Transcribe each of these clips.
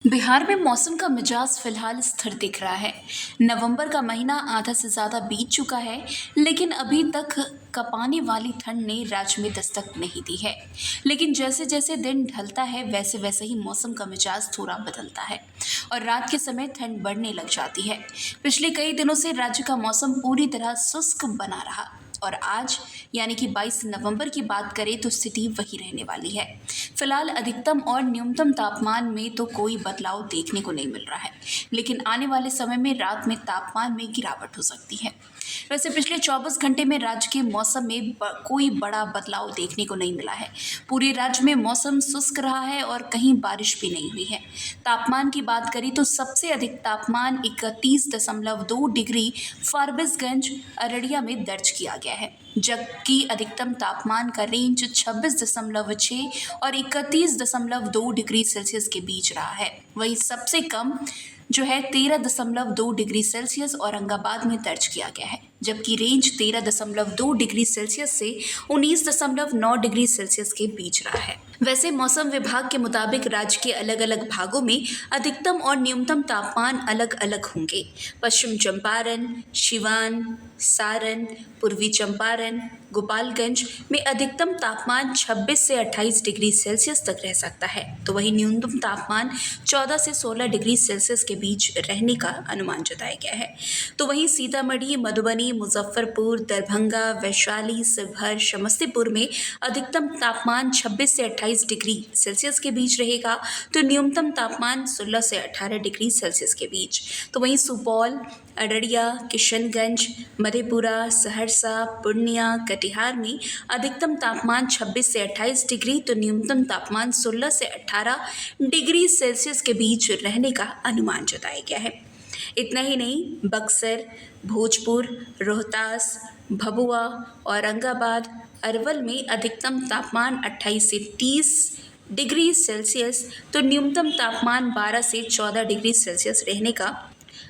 बिहार में मौसम का मिजाज फिलहाल स्थिर दिख रहा है। नवंबर का महीना आधा से ज़्यादा बीत चुका है, लेकिन अभी तक कपाने वाली ठंड ने राज्य में दस्तक नहीं दी है। लेकिन जैसे जैसे दिन ढलता है, वैसे वैसे ही मौसम का मिजाज थोड़ा बदलता है और रात के समय ठंड बढ़ने लग जाती है। पिछले कई दिनों से राज्य का मौसम पूरी तरह शुष्क बना रहा और आज यानी कि 22 नवंबर की बात करें तो स्थिति वही रहने वाली है। फिलहाल अधिकतम और न्यूनतम तापमान में तो कोई बदलाव देखने को नहीं मिल रहा है, लेकिन आने वाले समय में रात में तापमान में गिरावट हो सकती है। वैसे पिछले 24 घंटे में राज्य के मौसम में कोई बड़ा बदलाव देखने को नहीं मिला है। पूरे राज्य में मौसम शुष्क रहा है और कहीं बारिश भी नहीं हुई है। तापमान की बात करें तो सबसे अधिक तापमान 31.2 डिग्री फारबिसगंज अररिया में दर्ज किया गया है, जबकि अधिकतम तापमान का रेंज 26.6 और 31.2 डिग्री सेल्सियस के बीच रहा है। वहीं सबसे कम जो है 13.2 डिग्री सेल्सियस औरंगाबाद में दर्ज किया गया है, जबकि रेंज 13.2 डिग्री सेल्सियस से 19.9 डिग्री सेल्सियस के बीच रहा है। वैसे मौसम विभाग के मुताबिक राज्य के अलग अलग भागों में अधिकतम और न्यूनतम तापमान अलग अलग होंगे। पश्चिम चंपारण, सिवान, सारण, पूर्वी चंपारण, गोपालगंज में अधिकतम तापमान 26 से 28 डिग्री सेल्सियस तक रह सकता है, तो वहीं न्यूनतम तापमान 14 से 16 डिग्री सेल्सियस के बीच रहने का अनुमान जताया गया है। तो वहीं सीतामढ़ी, मधुबनी, मुजफ्फरपुर, दरभंगा, वैशाली, शिवहर, समस्तीपुर में अधिकतम तापमान 26 से 28 डिग्री सेल्सियस के बीच रहेगा, तो न्यूनतम तापमान 16 से 18 डिग्री सेल्सियस के बीच। तो वहीं सुपौल, अररिया, किशनगंज, मधेपुरा, सहरसा, पूर्णिया, कटिहार में अधिकतम तापमान 26 से 28 डिग्री तो न्यूनतम तापमान 16 से 18 डिग्री सेल्सियस के बीच रहने का अनुमान जताया गया है। इतना ही नहीं, बक्सर, भोजपुर, रोहतास, भभुआ, औरंगाबाद, अरवल में अधिकतम तापमान 28 से 30 डिग्री सेल्सियस तो न्यूनतम तापमान 12 से 14 डिग्री सेल्सियस रहने का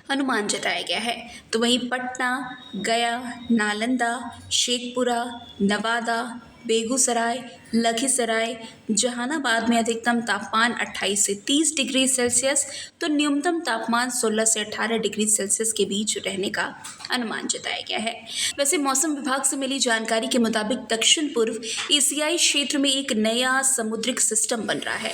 अनुमान जताया गया है। तो वहीं पटना, गया, नालंदा, शेखपुरा, नवादा, बेगूसराय, लखीसराय, जहानाबाद में अधिकतम तापमान 28 से 30 डिग्री सेल्सियस तो न्यूनतम तापमान 16 से 18 डिग्री सेल्सियस के बीच रहने का अनुमान जताया गया है। वैसे मौसम विभाग से मिली जानकारी के मुताबिक दक्षिण पूर्व एशियाई क्षेत्र में एक नया समुद्रिक सिस्टम बन रहा है।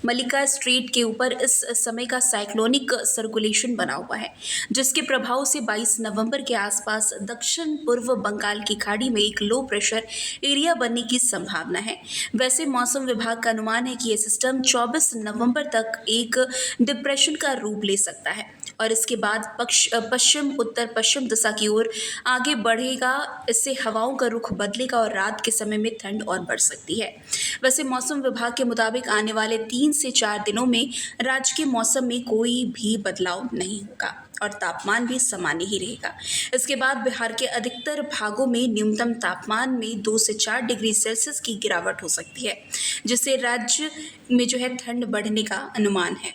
मलिका स्ट्रेट के ऊपर इस समय का साइक्लोनिक सर्कुलेशन बना हुआ है, जिसके प्रभाव से 22 नवंबर के आसपास दक्षिण पूर्व बंगाल की खाड़ी में एक लो प्रेशर एरिया बनने की संभावना है। वैसे मौसम विभाग का अनुमान है कि यह सिस्टम 24 नवंबर तक एक डिप्रेशन का रूप ले सकता है और इसके बाद पश्चिम उत्तर पश्चिम दिशा की ओर आगे बढ़ेगा। इससे हवाओं का रुख बदलेगा और रात के समय में ठंड और बढ़ सकती है। वैसे मौसम विभाग के मुताबिक आने वाले 3 से 4 दिनों में राज्य के मौसम में कोई भी बदलाव नहीं होगा और तापमान भी सामान्य ही रहेगा। इसके बाद बिहार के अधिकतर भागों में न्यूनतम तापमान में 2 से 4 डिग्री सेल्सियस की गिरावट हो सकती है, जिससे राज्य में जो है ठंड बढ़ने का अनुमान है।